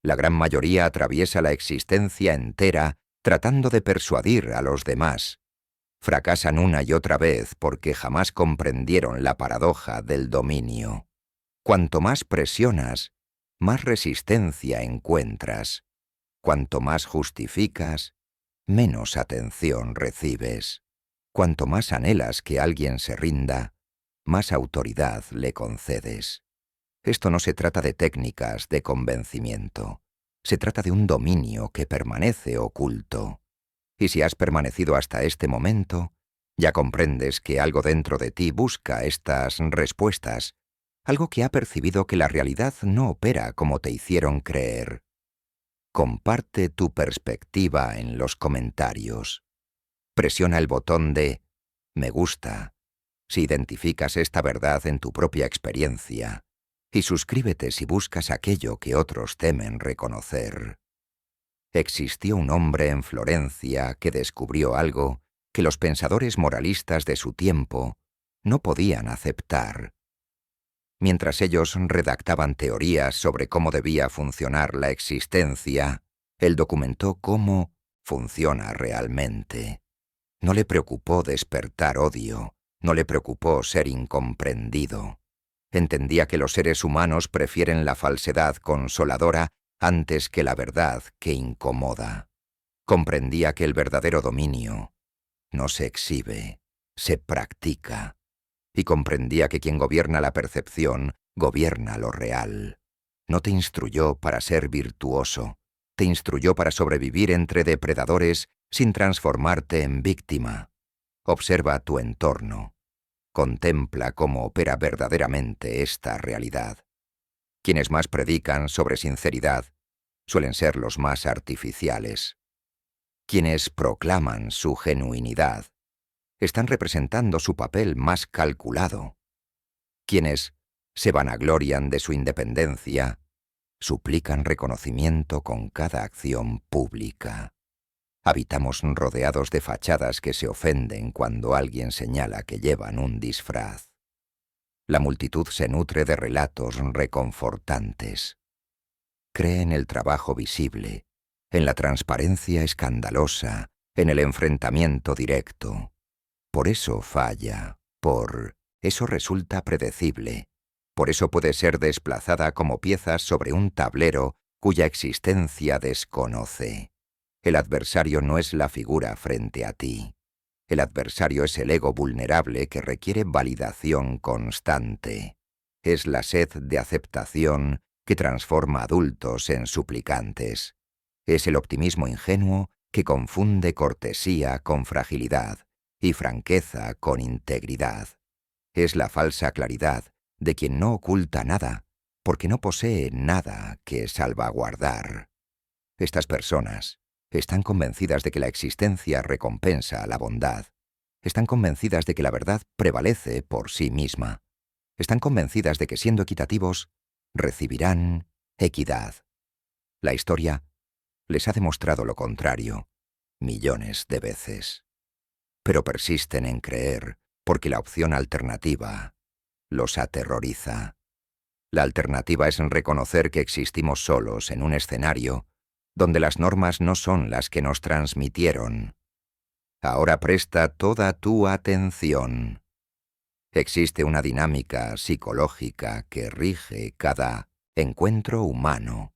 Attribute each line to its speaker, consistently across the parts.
Speaker 1: La gran mayoría atraviesa la existencia entera tratando de persuadir a los demás. Fracasan una y otra vez porque jamás comprendieron la paradoja del dominio. Cuanto más presionas, más resistencia encuentras. Cuanto más justificas, menos atención recibes. Cuanto más anhelas que alguien se rinda, más autoridad le concedes. Esto no se trata de técnicas de convencimiento. Se trata de un dominio que permanece oculto. Y si has permanecido hasta este momento, ya comprendes que algo dentro de ti busca estas respuestas, algo que ha percibido que la realidad no opera como te hicieron creer. Comparte tu perspectiva en los comentarios. Presiona el botón de «Me gusta» si identificas esta verdad en tu propia experiencia, y suscríbete si buscas aquello que otros temen reconocer. Existió un hombre en Florencia que descubrió algo que los pensadores moralistas de su tiempo no podían aceptar. Mientras ellos redactaban teorías sobre cómo debía funcionar la existencia, él documentó cómo funciona realmente. No le preocupó despertar odio, no le preocupó ser incomprendido. Entendía que los seres humanos prefieren la falsedad consoladora antes que la verdad que incomoda. Comprendía que el verdadero dominio no se exhibe, se practica. Y comprendía que quien gobierna la percepción, gobierna lo real. No te instruyó para ser virtuoso, te instruyó para sobrevivir entre depredadores sin transformarte en víctima. Observa tu entorno. Contempla cómo opera verdaderamente esta realidad. Quienes más predican sobre sinceridad suelen ser los más artificiales. Quienes proclaman su genuinidad están representando su papel más calculado. Quienes se vanaglorian de su independencia suplican reconocimiento con cada acción pública. Habitamos rodeados de fachadas que se ofenden cuando alguien señala que llevan un disfraz. La multitud se nutre de relatos reconfortantes. Cree en el trabajo visible, en la transparencia escandalosa, en el enfrentamiento directo. Por eso falla, por eso resulta predecible, por eso puede ser desplazada como piezas sobre un tablero cuya existencia desconoce. El adversario no es la figura frente a ti. El adversario es el ego vulnerable que requiere validación constante. Es la sed de aceptación que transforma adultos en suplicantes. Es el optimismo ingenuo que confunde cortesía con fragilidad y franqueza con integridad. Es la falsa claridad de quien no oculta nada, porque no posee nada que salvaguardar. Estas personas están convencidas de que la existencia recompensa a la bondad. Están convencidas de que la verdad prevalece por sí misma. Están convencidas de que siendo equitativos, recibirán equidad. La historia les ha demostrado lo contrario, millones de veces. Pero persisten en creer porque la opción alternativa los aterroriza. La alternativa es reconocer que existimos solos en un escenario donde las normas no son las que nos transmitieron. Ahora presta toda tu atención. Existe una dinámica psicológica que rige cada encuentro humano.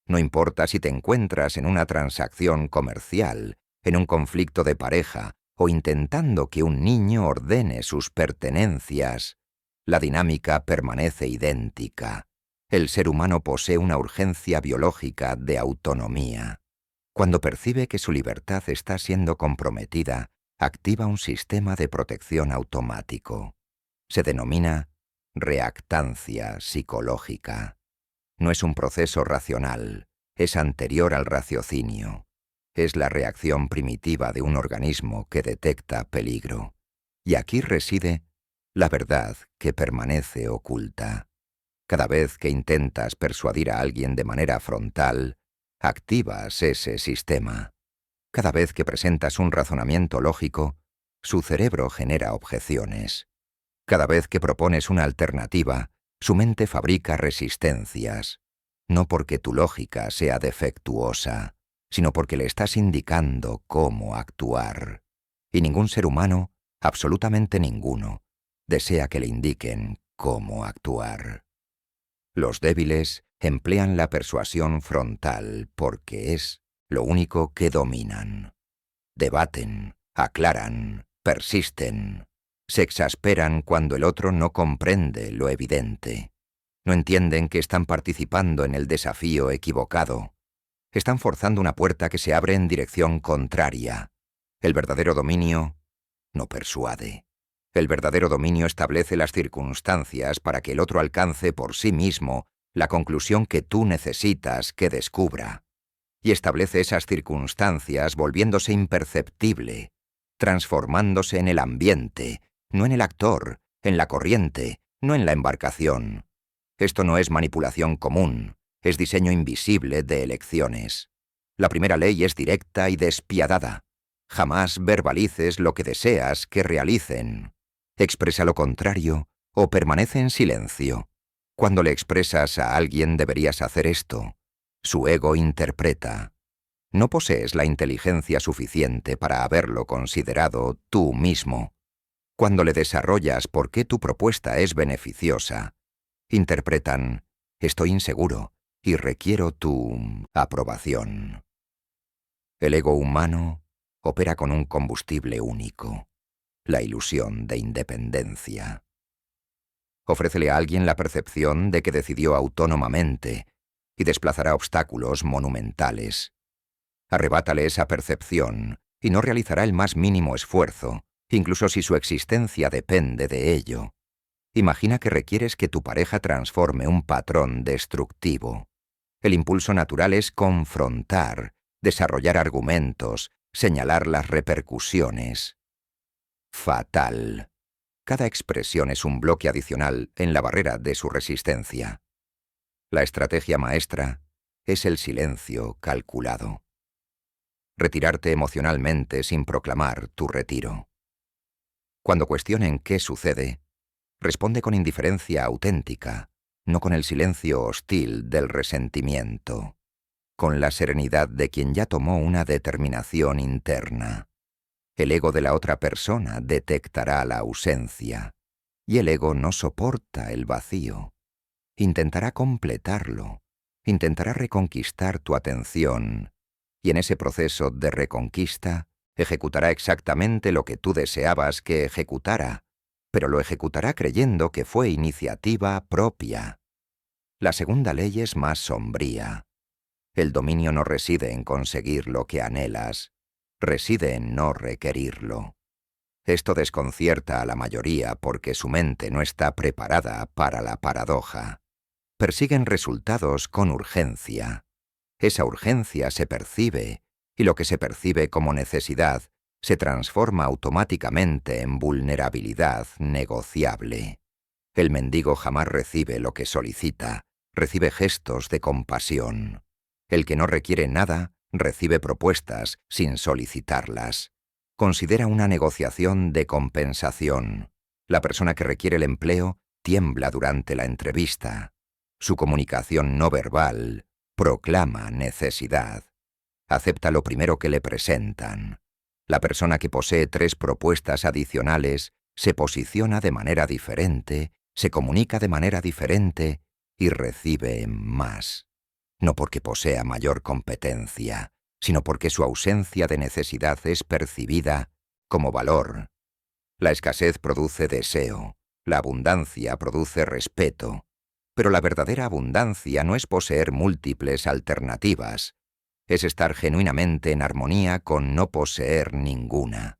Speaker 1: No importa si te encuentras en una transacción comercial, en un conflicto de pareja o intentando que un niño ordene sus pertenencias, la dinámica permanece idéntica. El ser humano posee una urgencia biológica de autonomía. Cuando percibe que su libertad está siendo comprometida, activa un sistema de protección automático. Se denomina reactancia psicológica. No es un proceso racional, es anterior al raciocinio. Es la reacción primitiva de un organismo que detecta peligro. Y aquí reside la verdad que permanece oculta. Cada vez que intentas persuadir a alguien de manera frontal, activas ese sistema. Cada vez que presentas un razonamiento lógico, su cerebro genera objeciones. Cada vez que propones una alternativa, su mente fabrica resistencias. no porque tu lógica sea defectuosa, sino porque le estás indicando cómo actuar. Y ningún ser humano, absolutamente ninguno, desea que le indiquen cómo actuar. Los débiles emplean la persuasión frontal porque es lo único que dominan. Debaten, aclaran, persisten. Se exasperan cuando el otro no comprende lo evidente. No entienden que están participando en el desafío equivocado. Están forzando una puerta que se abre en dirección contraria. El verdadero dominio no persuade. El verdadero dominio establece las circunstancias para que el otro alcance por sí mismo la conclusión que tú necesitas que descubra. Y establece esas circunstancias volviéndose imperceptible, transformándose en el ambiente, no en el actor, en la corriente, no en la embarcación. Esto no es manipulación común, es diseño invisible de elecciones. La primera ley es directa y despiadada. Jamás verbalices lo que deseas que realicen. Expresa lo contrario o permanece en silencio. Cuando le expresas a alguien deberías hacer esto. Su ego interpreta. No posees la inteligencia suficiente para haberlo considerado tú mismo. Cuando le desarrollas por qué tu propuesta es beneficiosa, interpretan, estoy inseguro y requiero tu aprobación. El ego humano opera con un combustible único, la ilusión de independencia. Ofrécele a alguien la percepción de que decidió autónomamente y desplazará obstáculos monumentales. Arrebátale esa percepción y no realizará el más mínimo esfuerzo, incluso si su existencia depende de ello. Imagina que requieres que tu pareja transforme un patrón destructivo. El impulso natural es confrontar, desarrollar argumentos, señalar las repercusiones. Fatal. Cada expresión es un bloque adicional en la barrera de su resistencia. La estrategia maestra es el silencio calculado. Retirarte emocionalmente sin proclamar tu retiro. Cuando cuestionen qué sucede, responde con indiferencia auténtica, no con el silencio hostil del resentimiento, con la serenidad de quien ya tomó una determinación interna. El ego de la otra persona detectará la ausencia, y el ego no soporta el vacío. Intentará completarlo, intentará reconquistar tu atención, y en ese proceso de reconquista ejecutará exactamente lo que tú deseabas que ejecutara, pero lo ejecutará creyendo que fue iniciativa propia. La segunda ley es más sombría. El dominio no reside en conseguir lo que anhelas, reside en no requerirlo. Esto desconcierta a la mayoría porque su mente no está preparada para la paradoja. Persiguen resultados con urgencia. Esa urgencia se percibe, y lo que se percibe como necesidad se transforma automáticamente en vulnerabilidad negociable. El mendigo jamás recibe lo que solicita, recibe gestos de compasión. El que no requiere nada recibe propuestas sin solicitarlas. Considera una negociación de compensación. La persona que requiere el empleo tiembla durante la entrevista. Su comunicación no verbal proclama necesidad. Acepta lo primero que le presentan. La persona que posee 3 propuestas adicionales se posiciona de manera diferente, se comunica de manera diferente y recibe más. No porque posea mayor competencia, sino porque su ausencia de necesidad es percibida como valor. La escasez produce deseo, la abundancia produce respeto, pero la verdadera abundancia no es poseer múltiples alternativas, es estar genuinamente en armonía con no poseer ninguna.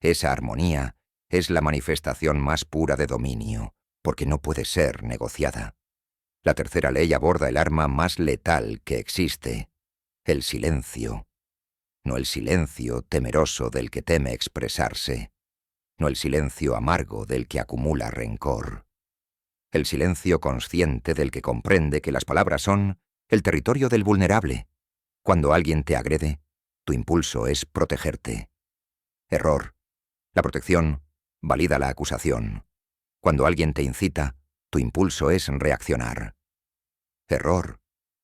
Speaker 1: Esa armonía es la manifestación más pura de dominio, porque no puede ser negociada. La tercera ley aborda el arma más letal que existe, el silencio. No el silencio temeroso del que teme expresarse, no el silencio amargo del que acumula rencor. El silencio consciente del que comprende que las palabras son el territorio del vulnerable. Cuando alguien te agrede, tu impulso es protegerte. Error. La protección valida la acusación. Cuando alguien te incita, tu impulso es reaccionar. Error.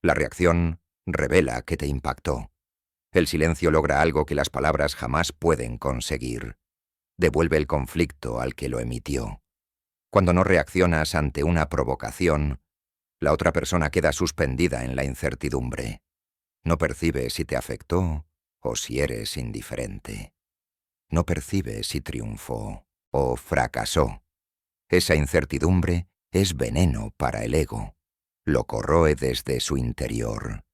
Speaker 1: La reacción revela que te impactó. El silencio logra algo que las palabras jamás pueden conseguir. Devuelve el conflicto al que lo emitió. Cuando no reaccionas ante una provocación, la otra persona queda suspendida en la incertidumbre. No percibe si te afectó o si eres indiferente. No percibe si triunfó o fracasó. Esa incertidumbre es veneno para el ego. Lo corroe desde su interior.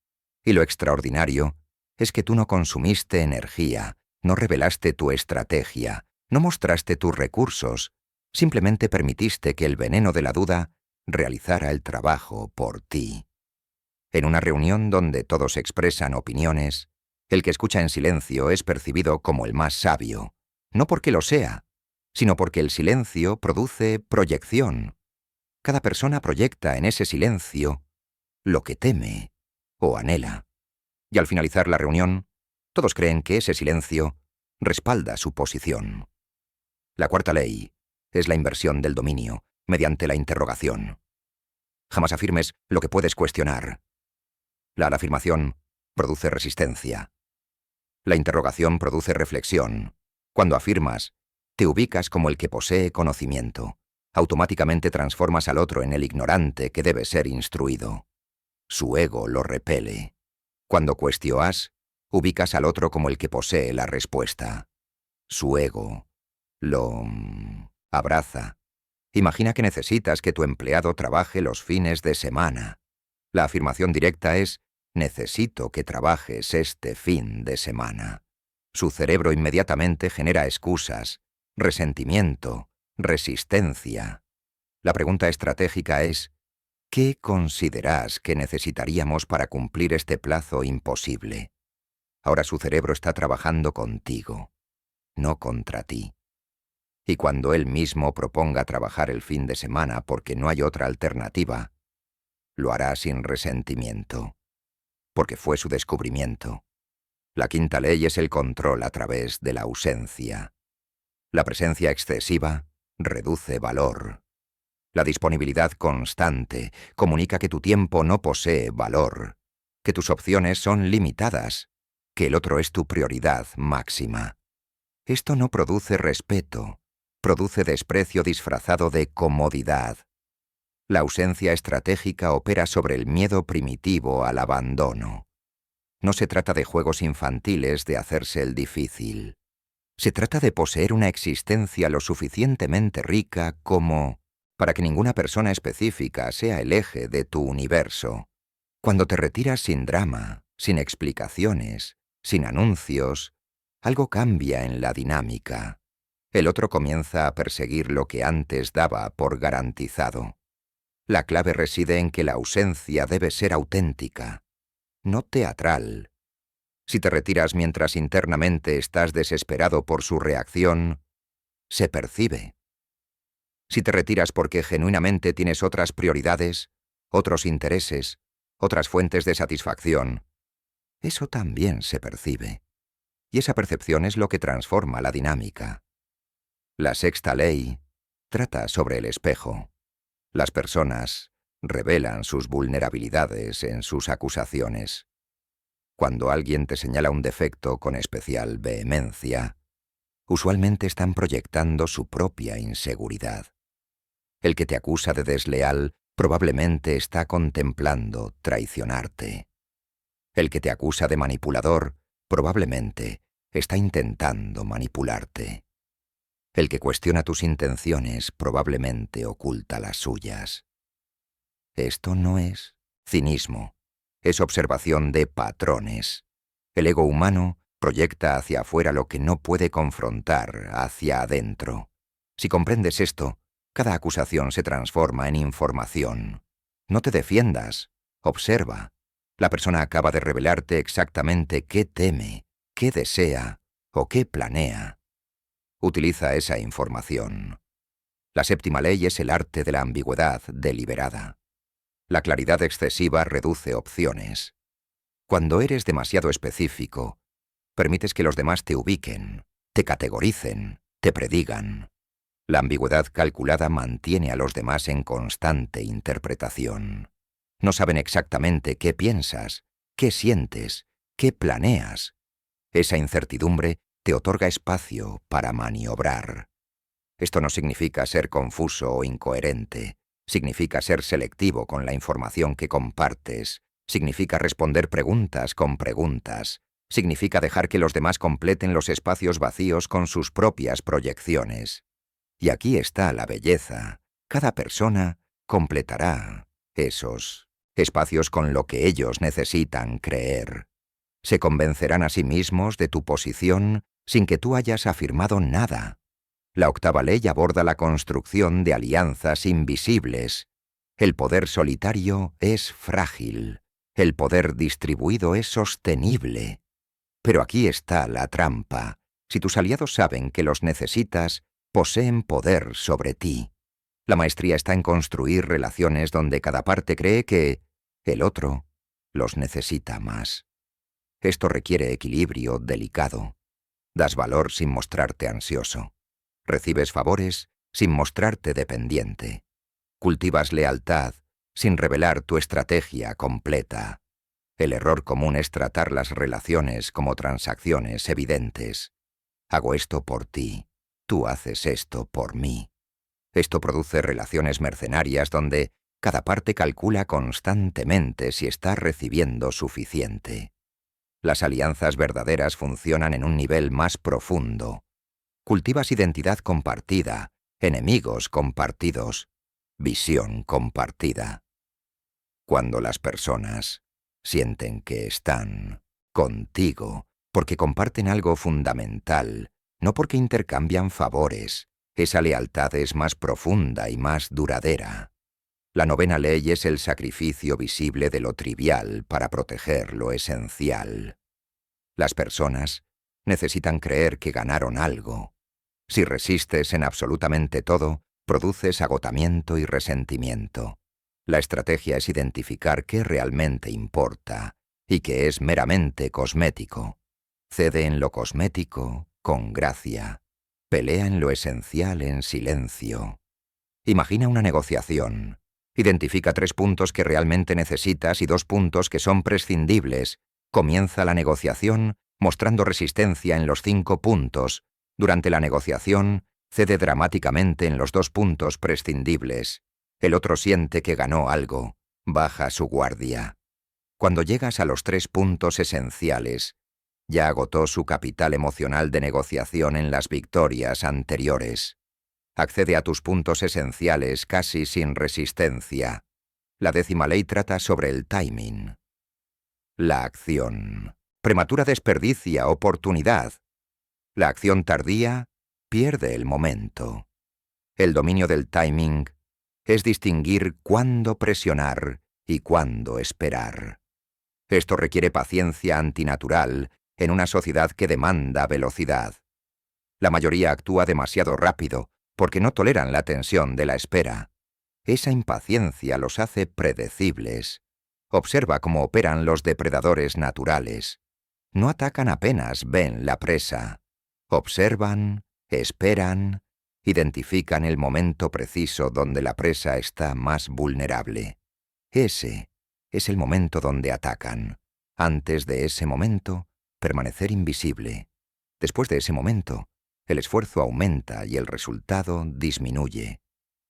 Speaker 1: Y lo extraordinario es que tú no consumiste energía, no revelaste tu estrategia, no mostraste tus recursos, simplemente permitiste que el veneno de la duda realizara el trabajo por ti. En una reunión donde todos expresan opiniones, el que escucha en silencio es percibido como el más sabio, no porque lo sea, sino porque el silencio produce proyección. Cada persona proyecta en ese silencio lo que teme o anhela. Y al finalizar la reunión, todos creen que ese silencio respalda su posición. La cuarta ley es la inversión del dominio mediante la interrogación. Jamás afirmes lo que puedes cuestionar. La afirmación produce resistencia. La interrogación produce reflexión. Cuando afirmas, te ubicas como el que posee conocimiento. Automáticamente transformas al otro en el ignorante que debe ser instruido. Su ego lo repele. Cuando cuestionas, ubicas al otro como el que posee la respuesta. Su ego lo abraza. Imagina que necesitas que tu empleado trabaje los fines de semana. La afirmación directa es: necesito que trabajes este fin de semana. Su cerebro inmediatamente genera excusas, resentimiento, resistencia. La pregunta estratégica es: ¿qué consideras que necesitaríamos para cumplir este plazo imposible? Ahora su cerebro está trabajando contigo, no contra ti. Y cuando él mismo proponga trabajar el fin de semana porque no hay otra alternativa, lo hará sin resentimiento, porque fue su descubrimiento. La quinta ley es el control a través de la ausencia. La presencia excesiva reduce valor. La disponibilidad constante comunica que tu tiempo no posee valor, que tus opciones son limitadas, que el otro es tu prioridad máxima. Esto no produce respeto, produce desprecio disfrazado de comodidad. La ausencia estratégica opera sobre el miedo primitivo al abandono. No se trata de juegos infantiles de hacerse el difícil. Se trata de poseer una existencia lo suficientemente rica como para que ninguna persona específica sea el eje de tu universo. Cuando te retiras sin drama, sin explicaciones, sin anuncios, algo cambia en la dinámica. El otro comienza a perseguir lo que antes daba por garantizado. La clave reside en que la ausencia debe ser auténtica, no teatral. Si te retiras mientras internamente estás desesperado por su reacción, se percibe. Si te retiras porque genuinamente tienes otras prioridades, otros intereses, otras fuentes de satisfacción, eso también se percibe. Y esa percepción es lo que transforma la dinámica. La sexta ley trata sobre el espejo. Las personas revelan sus vulnerabilidades en sus acusaciones. Cuando alguien te señala un defecto con especial vehemencia, usualmente están proyectando su propia inseguridad. El que te acusa de desleal probablemente está contemplando traicionarte. El que te acusa de manipulador probablemente está intentando manipularte. El que cuestiona tus intenciones probablemente oculta las suyas. Esto no es cinismo, es observación de patrones. El ego humano proyecta hacia afuera lo que no puede confrontar hacia adentro. Si comprendes esto, cada acusación se transforma en información. No te defiendas, observa. La persona acaba de revelarte exactamente qué teme, qué desea o qué planea. Utiliza esa información. La séptima ley es el arte de la ambigüedad deliberada. La claridad excesiva reduce opciones. Cuando eres demasiado específico, permites que los demás te ubiquen, te categoricen, te predigan. La ambigüedad calculada mantiene a los demás en constante interpretación. No saben exactamente qué piensas, qué sientes, qué planeas. Esa incertidumbre te otorga espacio para maniobrar. Esto no significa ser confuso o incoherente. Significa ser selectivo con la información que compartes. Significa responder preguntas con preguntas. Significa dejar que los demás completen los espacios vacíos con sus propias proyecciones. Y aquí está la belleza. Cada persona completará esos espacios con lo que ellos necesitan creer. Se convencerán a sí mismos de tu posición sin que tú hayas afirmado nada. La octava ley aborda la construcción de alianzas invisibles. El poder solitario es frágil. El poder distribuido es sostenible. Pero aquí está la trampa. Si tus aliados saben que los necesitas, poseen poder sobre ti. La maestría está en construir relaciones donde cada parte cree que el otro los necesita más. Esto requiere equilibrio delicado. Das valor sin mostrarte ansioso. Recibes favores sin mostrarte dependiente. Cultivas lealtad sin revelar tu estrategia completa. El error común es tratar las relaciones como transacciones evidentes. Hago esto por ti, tú haces esto por mí. Esto produce relaciones mercenarias donde cada parte calcula constantemente si está recibiendo suficiente. Las alianzas verdaderas funcionan en un nivel más profundo. Cultivas identidad compartida, enemigos compartidos, visión compartida. Cuando las personas sienten que están contigo porque comparten algo fundamental, no porque intercambian favores, esa lealtad es más profunda y más duradera. La novena ley es el sacrificio visible de lo trivial para proteger lo esencial. Las personas necesitan creer que ganaron algo. Si resistes en absolutamente todo, produces agotamiento y resentimiento. La estrategia es identificar qué realmente importa y qué es meramente cosmético. Cede en lo cosmético con gracia. Pelea en lo esencial en silencio. Imagina una negociación. Identifica 3 puntos que realmente necesitas y 2 puntos que son prescindibles. Comienza la negociación mostrando resistencia en los 5 puntos. Durante la negociación, cede dramáticamente en los 2 puntos prescindibles. El otro siente que ganó algo. Baja su guardia. Cuando llegas a los 3 puntos esenciales, ya agotó su capital emocional de negociación en las victorias anteriores. Accede a tus puntos esenciales casi sin resistencia. La 10ª ley trata sobre el timing. La acción prematura desperdicia oportunidad. La acción tardía pierde el momento. El dominio del timing es distinguir cuándo presionar y cuándo esperar. Esto requiere paciencia antinatural en una sociedad que demanda velocidad. La mayoría actúa demasiado rápido porque no toleran la tensión de la espera. Esa impaciencia los hace predecibles. Observa cómo operan los depredadores naturales. No atacan apenas ven la presa. Observan, esperan, identifican el momento preciso donde la presa está más vulnerable. Ese es el momento donde atacan. Antes de ese momento, permanecer invisible. Después de ese momento, el esfuerzo aumenta y el resultado disminuye.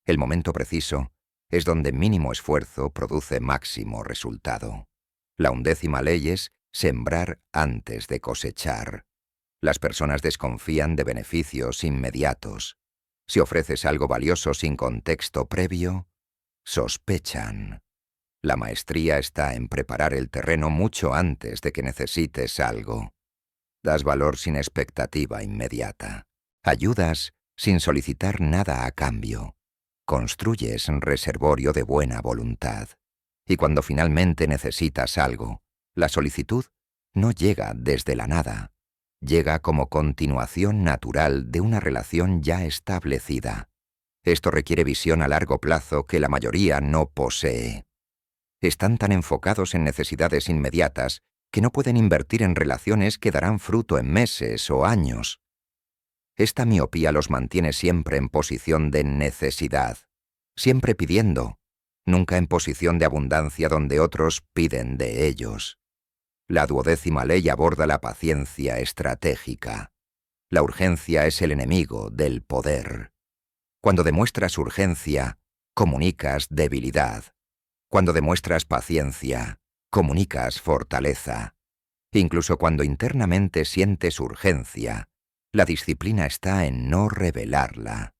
Speaker 1: El momento preciso es donde mínimo esfuerzo produce máximo resultado. La 11ª ley es sembrar antes de cosechar. Las personas desconfían de beneficios inmediatos. Si ofreces algo valioso sin contexto previo, sospechan. La maestría está en preparar el terreno mucho antes de que necesites algo. Das valor sin expectativa inmediata. Ayudas sin solicitar nada a cambio. Construyes reservorio de buena voluntad. Y cuando finalmente necesitas algo, la solicitud no llega desde la nada. Llega como continuación natural de una relación ya establecida. Esto requiere visión a largo plazo que la mayoría no posee. Están tan enfocados en necesidades inmediatas que no pueden invertir en relaciones que darán fruto en meses o años. Esta miopía los mantiene siempre en posición de necesidad, siempre pidiendo, nunca en posición de abundancia donde otros piden de ellos. La 12ª ley aborda la paciencia estratégica. La urgencia es el enemigo del poder. Cuando demuestras urgencia, comunicas debilidad. Cuando demuestras paciencia, comunicas fortaleza. Incluso cuando internamente sientes urgencia, la disciplina está en no revelarla.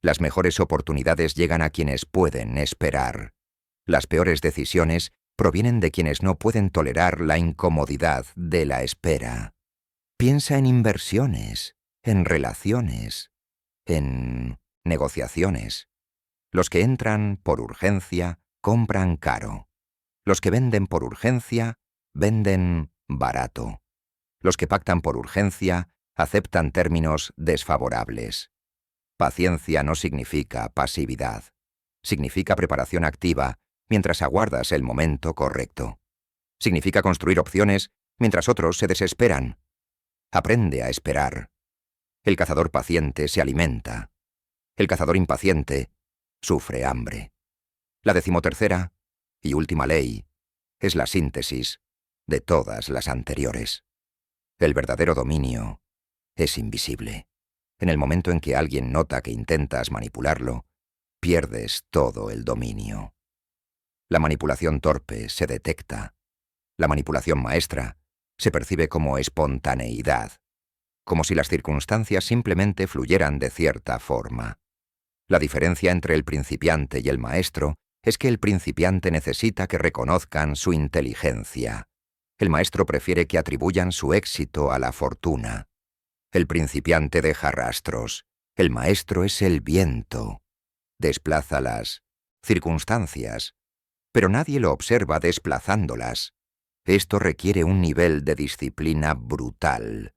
Speaker 1: Las mejores oportunidades llegan a quienes pueden esperar. Las peores decisiones provienen de quienes no pueden tolerar la incomodidad de la espera. Piensa en inversiones, en relaciones, en negociaciones. Los que entran por urgencia compran caro. Los que venden por urgencia venden barato. Los que pactan por urgencia aceptan términos desfavorables. Paciencia no significa pasividad. Significa preparación activa mientras aguardas el momento correcto. Significa construir opciones mientras otros se desesperan. Aprende a esperar. El cazador paciente se alimenta. El cazador impaciente sufre hambre. La 13ª y última ley es la síntesis de todas las anteriores. El verdadero dominio es invisible. En el momento en que alguien nota que intentas manipularlo, pierdes todo el dominio. La manipulación torpe se detecta. La manipulación maestra se percibe como espontaneidad, como si las circunstancias simplemente fluyeran de cierta forma. La diferencia entre el principiante y el maestro es que el principiante necesita que reconozcan su inteligencia. El maestro prefiere que atribuyan su éxito a la fortuna. El principiante deja rastros. El maestro es el viento. Desplaza las circunstancias, pero nadie lo observa desplazándolas. Esto requiere un nivel de disciplina brutal.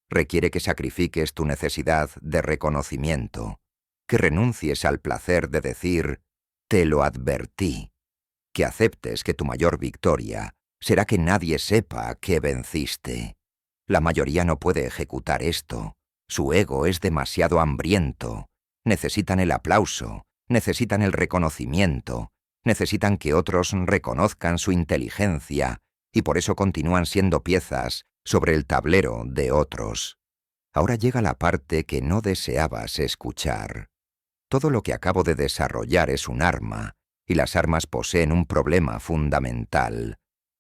Speaker 1: Requiere que sacrifiques tu necesidad de reconocimiento, que renuncies al placer de decir «te lo advertí», que aceptes que tu mayor victoria será que nadie sepa que venciste. La mayoría no puede ejecutar esto. Su ego es demasiado hambriento. Necesitan el aplauso, necesitan el reconocimiento, necesitan que otros reconozcan su inteligencia y por eso continúan siendo piezas sobre el tablero de otros. Ahora llega la parte que no deseabas escuchar. Todo lo que acabo de desarrollar es un arma, y las armas poseen un problema fundamental.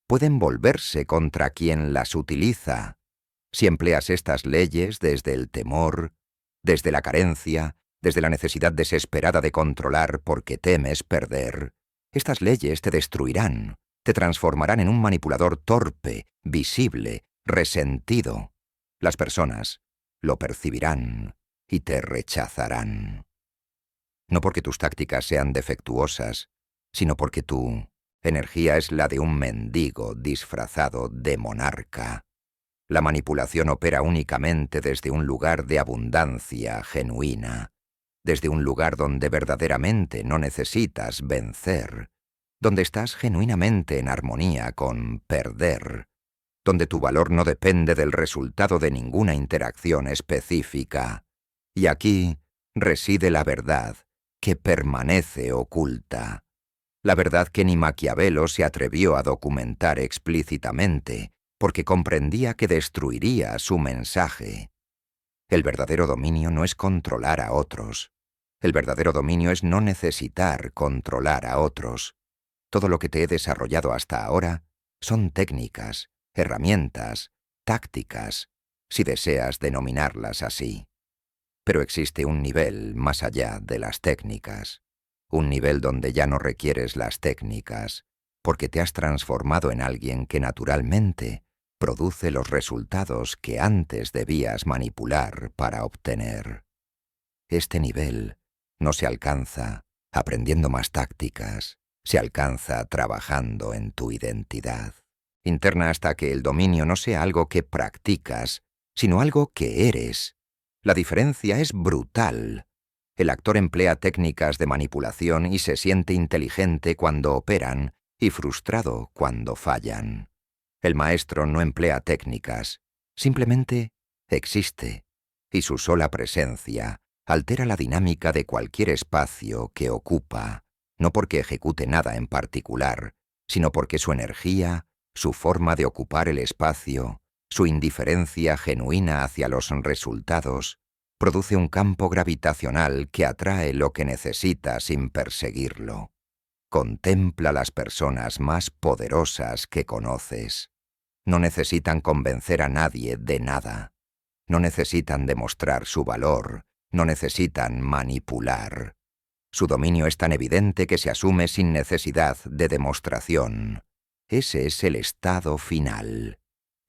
Speaker 1: Pueden volverse contra quien las utiliza. Si empleas estas leyes desde el temor, desde la carencia, desde la necesidad desesperada de controlar porque temes perder, estas leyes te destruirán, te transformarán en un manipulador torpe, visible, resentido. Las personas lo percibirán y te rechazarán. No porque tus tácticas sean defectuosas, sino porque tu energía es la de un mendigo disfrazado de monarca. La manipulación opera únicamente desde un lugar de abundancia genuina, desde un lugar donde verdaderamente no necesitas vencer, donde estás genuinamente en armonía con perder, donde tu valor no depende del resultado de ninguna interacción específica. Y aquí reside la verdad, que permanece oculta. La verdad que ni Maquiavelo se atrevió a documentar explícitamente, porque comprendía que destruiría su mensaje. El verdadero dominio no es controlar a otros. El verdadero dominio es no necesitar controlar a otros. Todo lo que te he desarrollado hasta ahora son técnicas, herramientas, tácticas, si deseas denominarlas así. Pero existe un nivel más allá de las técnicas, un nivel donde ya no requieres las técnicas, porque te has transformado en alguien que naturalmente produce los resultados que antes debías manipular para obtener. Este nivel no se alcanza aprendiendo más tácticas, se alcanza trabajando en tu identidad interna hasta que el dominio no sea algo que practicas, sino algo que eres. La diferencia es brutal. El actor emplea técnicas de manipulación y se siente inteligente cuando operan y frustrado cuando fallan. El maestro no emplea técnicas, simplemente existe, y su sola presencia altera la dinámica de cualquier espacio que ocupa, no porque ejecute nada en particular, sino porque su energía, su forma de ocupar el espacio, su indiferencia genuina hacia los resultados, produce un campo gravitacional que atrae lo que necesita sin perseguirlo. Contempla las personas más poderosas que conoces. No necesitan convencer a nadie de nada. No necesitan demostrar su valor. No necesitan manipular. Su dominio es tan evidente que se asume sin necesidad de demostración. Ese es el estado final.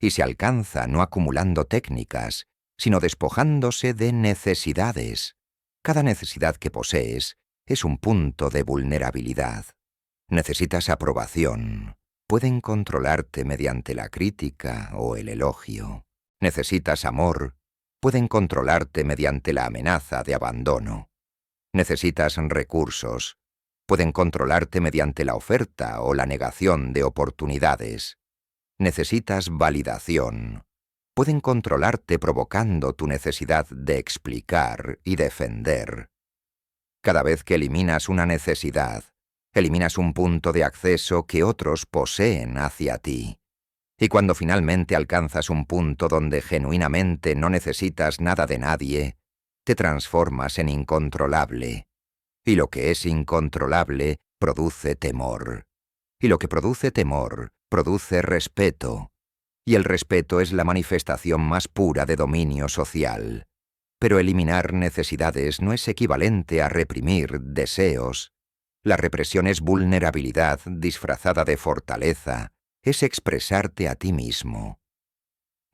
Speaker 1: Y se alcanza no acumulando técnicas, sino despojándose de necesidades. Cada necesidad que posees es un punto de vulnerabilidad. Necesitas aprobación. Pueden controlarte mediante la crítica o el elogio. Necesitas amor. Pueden controlarte mediante la amenaza de abandono. Necesitas recursos. Pueden controlarte mediante la oferta o la negación de oportunidades. Necesitas validación. Pueden controlarte provocando tu necesidad de explicar y defender. Cada vez que eliminas una necesidad, eliminas un punto de acceso que otros poseen hacia ti. Y cuando finalmente alcanzas un punto donde genuinamente no necesitas nada de nadie, te transformas en incontrolable. Y lo que es incontrolable produce temor. Y lo que produce temor produce respeto. Y el respeto es la manifestación más pura de dominio social. Pero eliminar necesidades no es equivalente a reprimir deseos. La represión es vulnerabilidad disfrazada de fortaleza, es expresarte a ti mismo.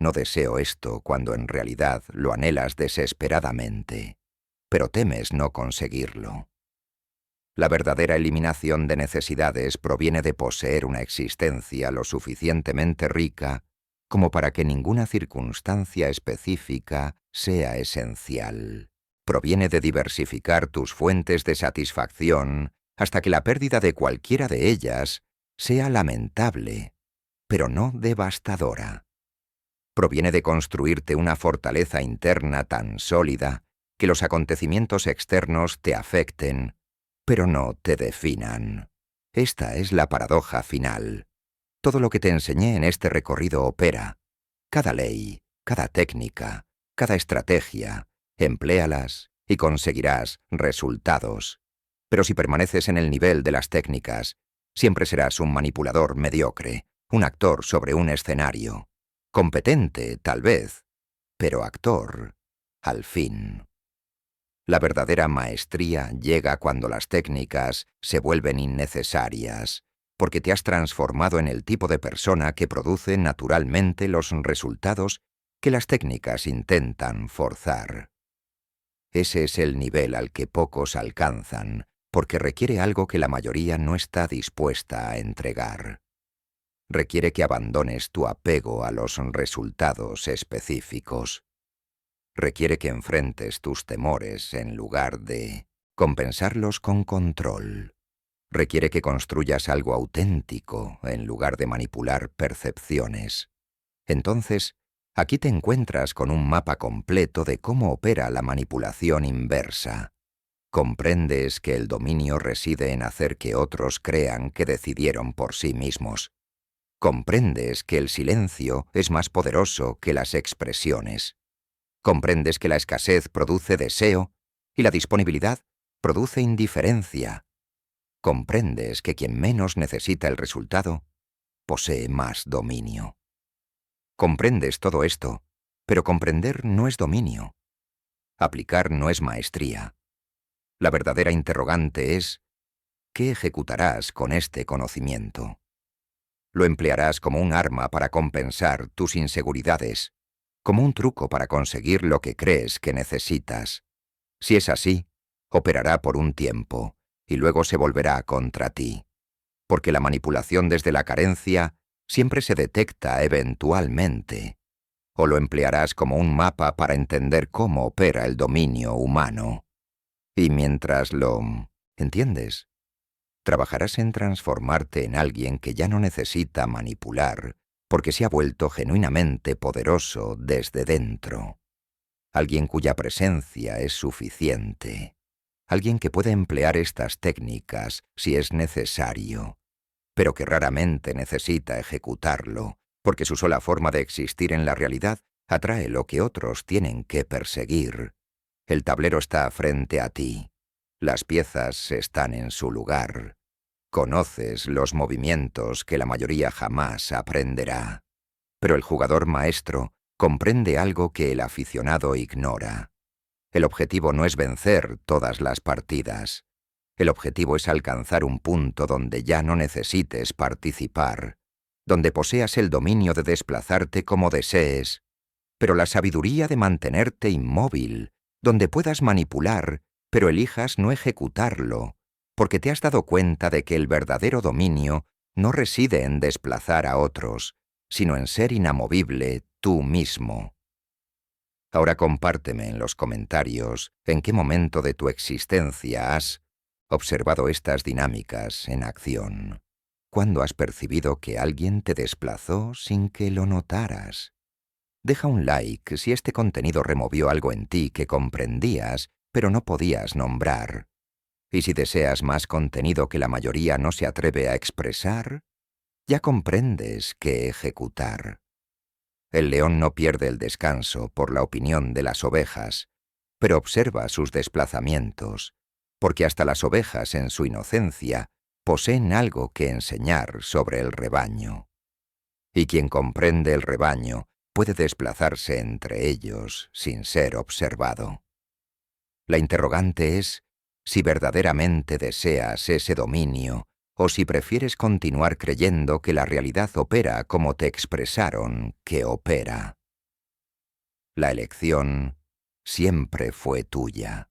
Speaker 1: No deseo esto cuando en realidad lo anhelas desesperadamente, pero temes no conseguirlo. La verdadera eliminación de necesidades proviene de poseer una existencia lo suficientemente rica como para que ninguna circunstancia específica sea esencial. Proviene de diversificar tus fuentes de satisfacción hasta que la pérdida de cualquiera de ellas sea lamentable, pero no devastadora. Proviene de construirte una fortaleza interna tan sólida que los acontecimientos externos te afecten, pero no te definan. Esta es la paradoja final. Todo lo que te enseñé en este recorrido opera. Cada ley, cada técnica, cada estrategia, empléalas y conseguirás resultados. Pero si permaneces en el nivel de las técnicas, siempre serás un manipulador mediocre, un actor sobre un escenario. Competente, tal vez, pero actor, al fin. La verdadera maestría llega cuando las técnicas se vuelven innecesarias, porque te has transformado en el tipo de persona que produce naturalmente los resultados que las técnicas intentan forzar. Ese es el nivel al que pocos alcanzan, porque requiere algo que la mayoría no está dispuesta a entregar. Requiere que abandones tu apego a los resultados específicos. Requiere que enfrentes tus temores en lugar de compensarlos con control. Requiere que construyas algo auténtico en lugar de manipular percepciones. Entonces, aquí te encuentras con un mapa completo de cómo opera la manipulación inversa. Comprendes que el dominio reside en hacer que otros crean que decidieron por sí mismos. Comprendes que el silencio es más poderoso que las expresiones. Comprendes que la escasez produce deseo y la disponibilidad produce indiferencia. Comprendes que quien menos necesita el resultado posee más dominio. Comprendes todo esto, pero comprender no es dominio. Aplicar no es maestría. La verdadera interrogante es, ¿qué ejecutarás con este conocimiento? Lo emplearás como un arma para compensar tus inseguridades, como un truco para conseguir lo que crees que necesitas. Si es así, operará por un tiempo y luego se volverá contra ti, porque la manipulación desde la carencia siempre se detecta eventualmente. O lo emplearás como un mapa para entender cómo opera el dominio humano. Y mientras lo entiendes, trabajarás en transformarte en alguien que ya no necesita manipular, porque se ha vuelto genuinamente poderoso desde dentro. Alguien cuya presencia es suficiente. alguien que puede emplear estas técnicas si es necesario, pero que raramente necesita ejecutarlo, porque su sola forma de existir en la realidad atrae lo que otros tienen que perseguir. El tablero está frente a ti. Las piezas están en su lugar. Conoces los movimientos que la mayoría jamás aprenderá. Pero el jugador maestro comprende algo que el aficionado ignora. El objetivo no es vencer todas las partidas. El objetivo es alcanzar un punto donde ya no necesites participar, donde poseas el dominio de desplazarte como desees, pero la sabiduría de mantenerte inmóvil, donde puedas manipular, pero elijas no ejecutarlo, porque te has dado cuenta de que el verdadero dominio no reside en desplazar a otros, sino en ser inamovible tú mismo. Ahora compárteme en los comentarios en qué momento de tu existencia has observado estas dinámicas en acción. ¿Cuándo has percibido que alguien te desplazó sin que lo notaras? Deja un like si este contenido removió algo en ti que comprendías, pero no podías nombrar. Y si deseas más contenido que la mayoría no se atreve a expresar, ya comprendes qué ejecutar. El león no pierde el descanso por la opinión de las ovejas, pero observa sus desplazamientos, porque hasta las ovejas en su inocencia poseen algo que enseñar sobre el rebaño. Y quien comprende el rebaño puede desplazarse entre ellos sin ser observado. La interrogante es si verdaderamente deseas ese dominio o si prefieres continuar creyendo que la realidad opera como te expresaron que opera. La elección siempre fue tuya.